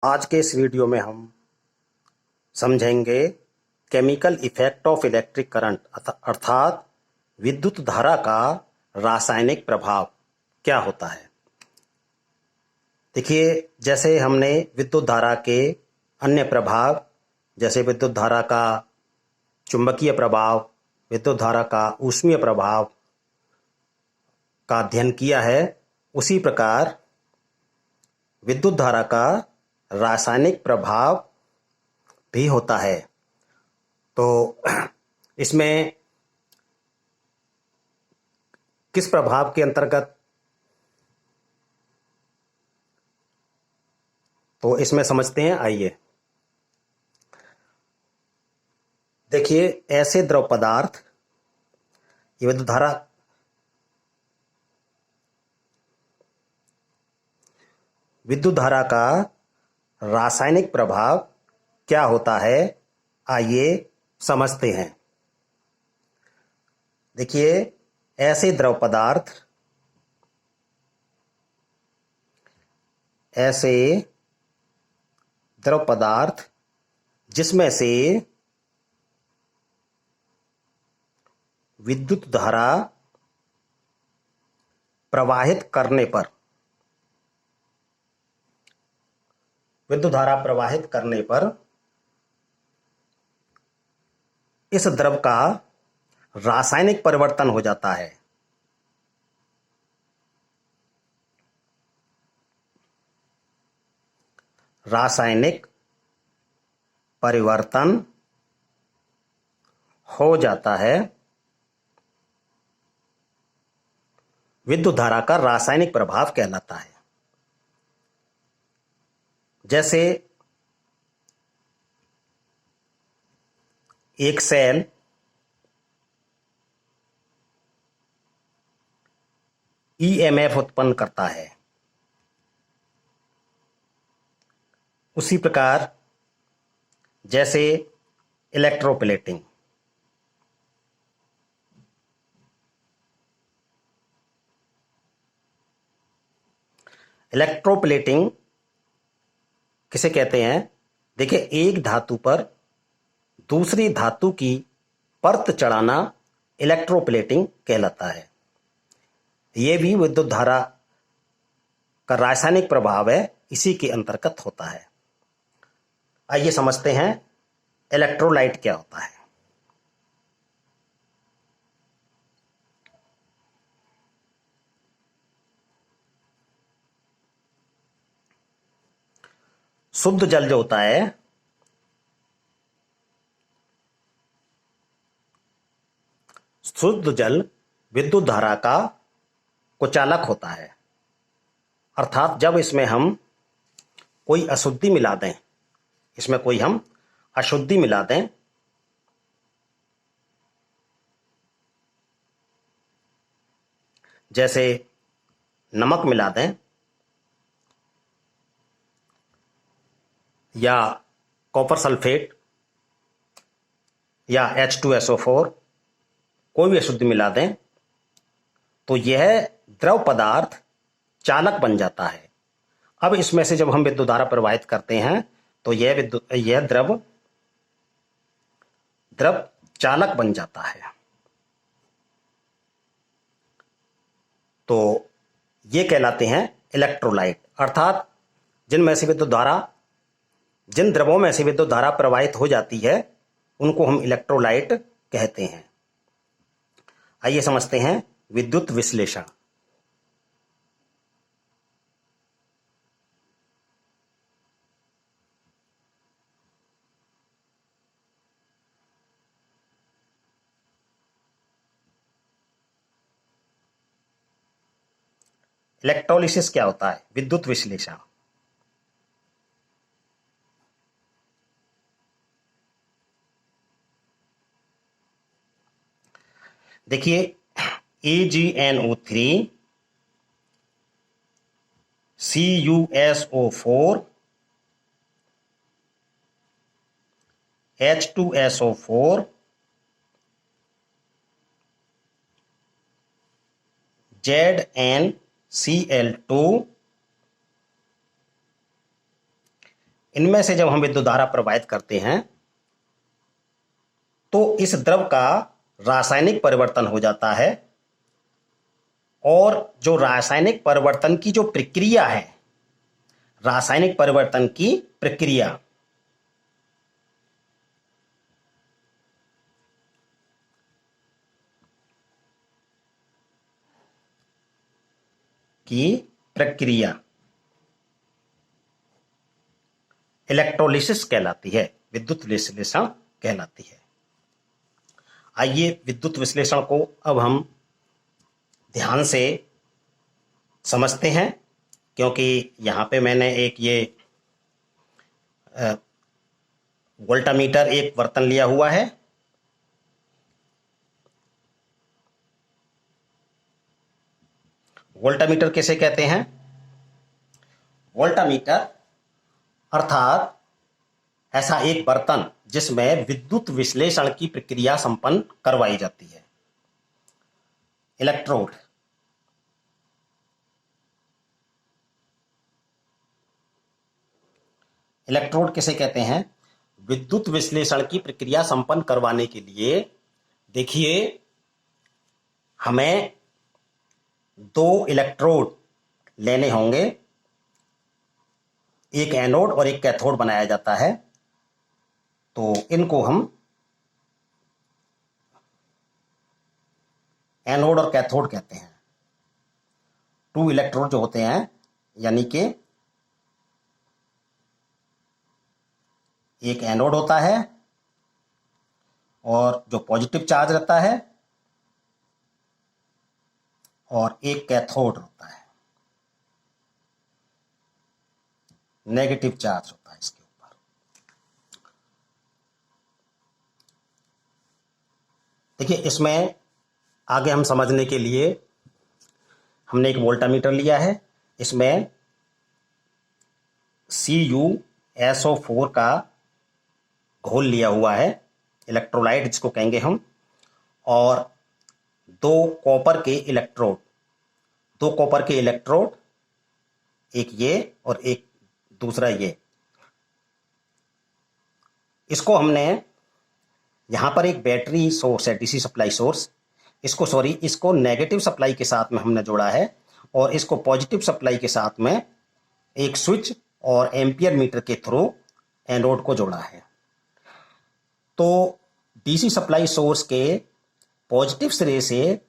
आज के इस वीडियो में हम समझेंगे chemical effect of electric current अर्थात विद्युत धारा का रासायनिक प्रभाव क्या होता है। देखिए, जैसे हमने विद्युत धारा के अन्य प्रभाव जैसे विद्युत धारा का चुंबकीय प्रभाव, विद्युत धारा का ऊष्मीय प्रभाव का अध्ययन किया है, उसी प्रकार विद्युत धारा का रासायनिक प्रभाव भी होता है। तो इसमें किस प्रभाव के अंतर्गत, तो इसमें समझते हैं। आइए देखिए, ऐसे द्रव पदार्थ ये विद्युत धारा का रासायनिक प्रभाव क्या होता है, आइए समझते हैं। देखिए, ऐसे द्रव पदार्थ जिसमें से विद्युत धारा प्रवाहित करने पर इस द्रव का रासायनिक परिवर्तन हो जाता है। रासायनिक परिवर्तन हो जाता है, विद्युत धारा का रासायनिक प्रभाव कहलाता है। जैसे एक सेल ईएमएफ उत्पन्न करता है, उसी प्रकार जैसे इलेक्ट्रोप्लेटिंग किसे कहते हैं? देखिए, एक धातु पर दूसरी धातु की परत चढ़ाना इलेक्ट्रोप्लेटिंग कहलाता है। यह भी विद्युत धारा का रासायनिक प्रभाव है, इसी के अंतर्गत होता है। आइए समझते हैं इलेक्ट्रोलाइट क्या होता है। शुद्ध जल जो होता है, शुद्ध जल विद्युत धारा का कुचालक होता है। अर्थात जब इसमें हम कोई अशुद्धि मिला दें, जैसे नमक मिला दें या कॉपर सल्फेट या H2SO4, कोई भी अशुद्धि मिला दें, तो यह द्रव पदार्थ चालक बन जाता है। अब इसमें से जब हम विद्युत धारा प्रवाहित करते हैं तो यह द्रव चालक बन जाता है। तो ये कहलाते हैं इलेक्ट्रोलाइट। अर्थात जिन द्रवों में से विद्युत धारा प्रवाहित हो जाती है, उनको हम इलेक्ट्रोलाइट कहते हैं। आइए समझते हैं विद्युत विश्लेषण। इलेक्ट्रोलिसिस क्या होता है? विद्युत विश्लेषण। देखिए, AgNO3 CuSO4 H2SO4 ZnCl2 इनमें से जब हम विद्युत धारा प्रवाहित करते हैं तो इस द्रव का रासायनिक परिवर्तन हो जाता है, और जो रासायनिक परिवर्तन की जो प्रक्रिया है, रासायनिक परिवर्तन की प्रक्रिया इलेक्ट्रोलिसिस कहलाती है, विद्युत विश्लेषण कहलाती है। आइए विद्युत विश्लेषण को अब हम ध्यान से समझते हैं, क्योंकि यहाँ पे मैंने एक ये वोल्टामीटर एक बर्तन लिया हुआ है। वोल्टामीटर किसे कहते हैं? वोल्टामीटर अर्थात ऐसा एक बर्तन जिसमें विद्युत विश्लेषण की प्रक्रिया संपन्न करवाई जाती है। इलेक्ट्रोड, इलेक्ट्रोड किसे कहते हैं? विद्युत विश्लेषण की प्रक्रिया संपन्न करवाने के लिए देखिए हमें दो इलेक्ट्रोड लेने होंगे, एक एनोड और एक कैथोड बनाया जाता है। तो इनको हम एनोड और कैथोड कहते हैं। टू इलेक्ट्रोड जो होते हैं, यानी कि एक एनोड होता है और जो पॉजिटिव चार्ज रहता है, और एक कैथोड होता है, नेगेटिव चार्ज होता है इसके ऊपर। देखिए इसमें आगे हम समझने के लिए हमने एक वोल्टामीटर लिया है, इसमें CuSO4 का घोल लिया हुआ है, इलेक्ट्रोलाइट जिसको कहेंगे हम, और दो कॉपर के इलेक्ट्रोड, एक ये और एक दूसरा ये। इसको हमने यहां पर एक बैटरी सोर्स है, डीसी सप्लाई सोर्स, इसको नेगेटिव सप्लाई के साथ में हमने जोड़ा है, और इसको पॉजिटिव सप्लाई के साथ में एक स्विच और एम्पियर मीटर के थ्रू एनोड को जोड़ा है। तो डीसी सप्लाई सोर्स के पॉजिटिव सिरे से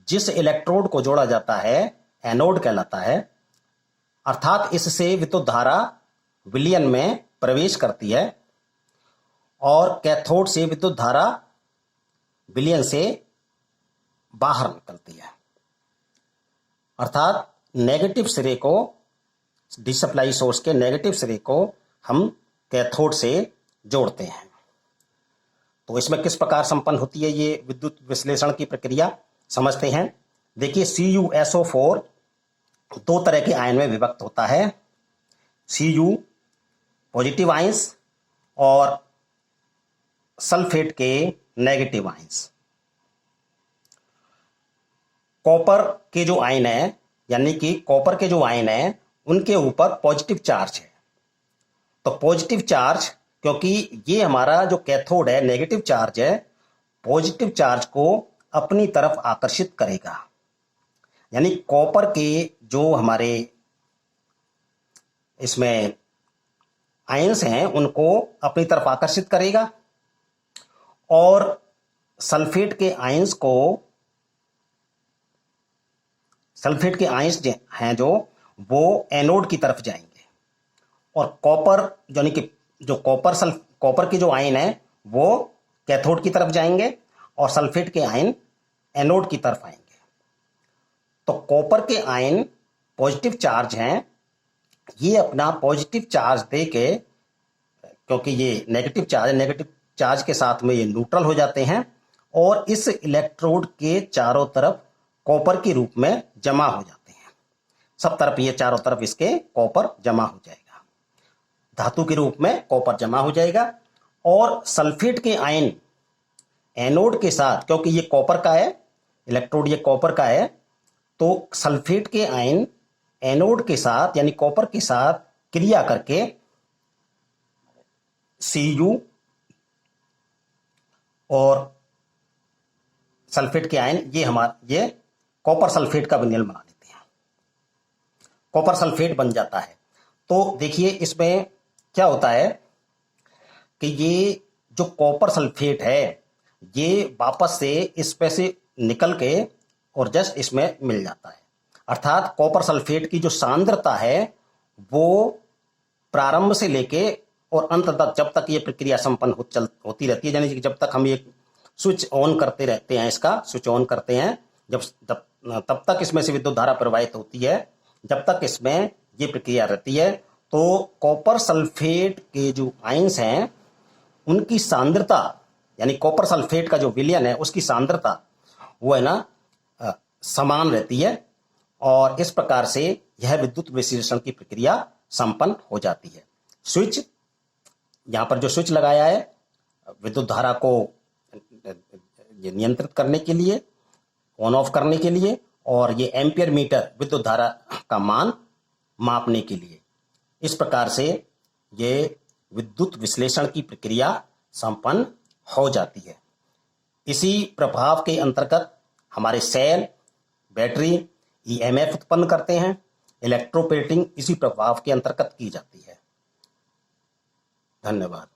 जिस इलेक्ट्रोड को जोड़ा जाता है एनोड कहलाता है, अर्थात इससे विद्युत धारा विलयन में प्रवेश करती है, और कैथोड से विद्युत धारा विलयन से बाहर निकलती है। अर्थात नेगेटिव सिरे को, डीसी सप्लाई सोर्स के नेगेटिव सिरे को हम कैथोड से जोड़ते हैं। तो इसमें किस प्रकार संपन्न होती है ये विद्युत विश्लेषण की प्रक्रिया, समझते हैं। देखिए CuSO4 दो तरह के आयन में विभक्त होता है, Cu पॉजिटिव आयंस और सल्फेट के नेगेटिव आयंस। कॉपर के जो आयन है, यानी कि कॉपर के जो आयन है उनके ऊपर पॉजिटिव चार्ज है। तो पॉजिटिव चार्ज, क्योंकि ये हमारा जो कैथोड है नेगेटिव चार्ज है, पॉजिटिव चार्ज को अपनी तरफ आकर्षित करेगा, यानी कॉपर के जो हमारे इसमें आयंस हैं उनको अपनी तरफ आकर्षित करेगा, और सल्फेट के आयंस हैं जो वो एनोड की तरफ जाएंगे, और कॉपर यानी कि जो कॉपर के जो आयन है वो कैथोड की तरफ जाएंगे, और सल्फेट के आयन एनोड की तरफ आएंगे। तो कॉपर के आयन पॉजिटिव चार्ज हैं, ये अपना पॉजिटिव चार्ज दे के, क्योंकि ये नेगेटिव चार्ज के साथ में ये न्यूट्रल हो जाते हैं, और इस इलेक्ट्रोड के चारों तरफ कॉपर के रूप में जमा हो जाते हैं। सब तरफ ये चारों तरफ इसके कॉपर जमा हो जाएगा, धातु के रूप में कॉपर जमा हो जाएगा। और सल्फेट के आयन एनोड के साथ, क्योंकि ये कॉपर का है इलेक्ट्रोड, ये कॉपर का है, तो सल्फेट के आयन एनोड के साथ यानी कॉपर के साथ क्रिया करके Cu और सल्फेट के आयन ये कॉपर सल्फेट का विनिमय बना देते हैं, कॉपर सल्फेट बन जाता है। तो देखिए इसमें क्या होता है कि ये जो कॉपर सल्फेट है ये वापस से इसमें से निकल के और जस्ट इसमें मिल जाता है। अर्थात कॉपर सल्फेट की जो सांद्रता है वो प्रारंभ से लेके और अंत तक, जब तक ये प्रक्रिया संपन्न होती रहती है, यानी कि जब तक हम ये स्विच ऑन करते रहते हैं, इसका स्विच ऑन करते हैं, तब तक इसमें से विद्युत धारा प्रवाहित होती है, जब तक इसमें ये प्रक्रिया रहती है। तो कॉपर सल्फेट के जो आयंस हैं उनकी सांद्रता, यानी कॉपर सल्फेट का जो विलयन है उसकी सांद्रता वो है ना समान रहती है, और इस प्रकार से यह विद्युत विश्लेषण की प्रक्रिया संपन्न हो जाती है। स्विच, यहां पर जो स्विच लगाया है विद्युत धारा को नियंत्रित करने के लिए, ऑन ऑफ करने के लिए, और ये एम्पियर मीटर विद्युत धारा का मान मापने के लिए। इस प्रकार से ये विद्युत विश्लेषण की प्रक्रिया संपन्न हो जाती है। इसी प्रभाव के अंतर्गत हमारे सेल, बैटरी ईएमएफ उत्पन्न करते हैं। इलेक्ट्रोप्लेटिंग इसी प्रभाव के अंतर्गत की जाती है। धन्यवाद।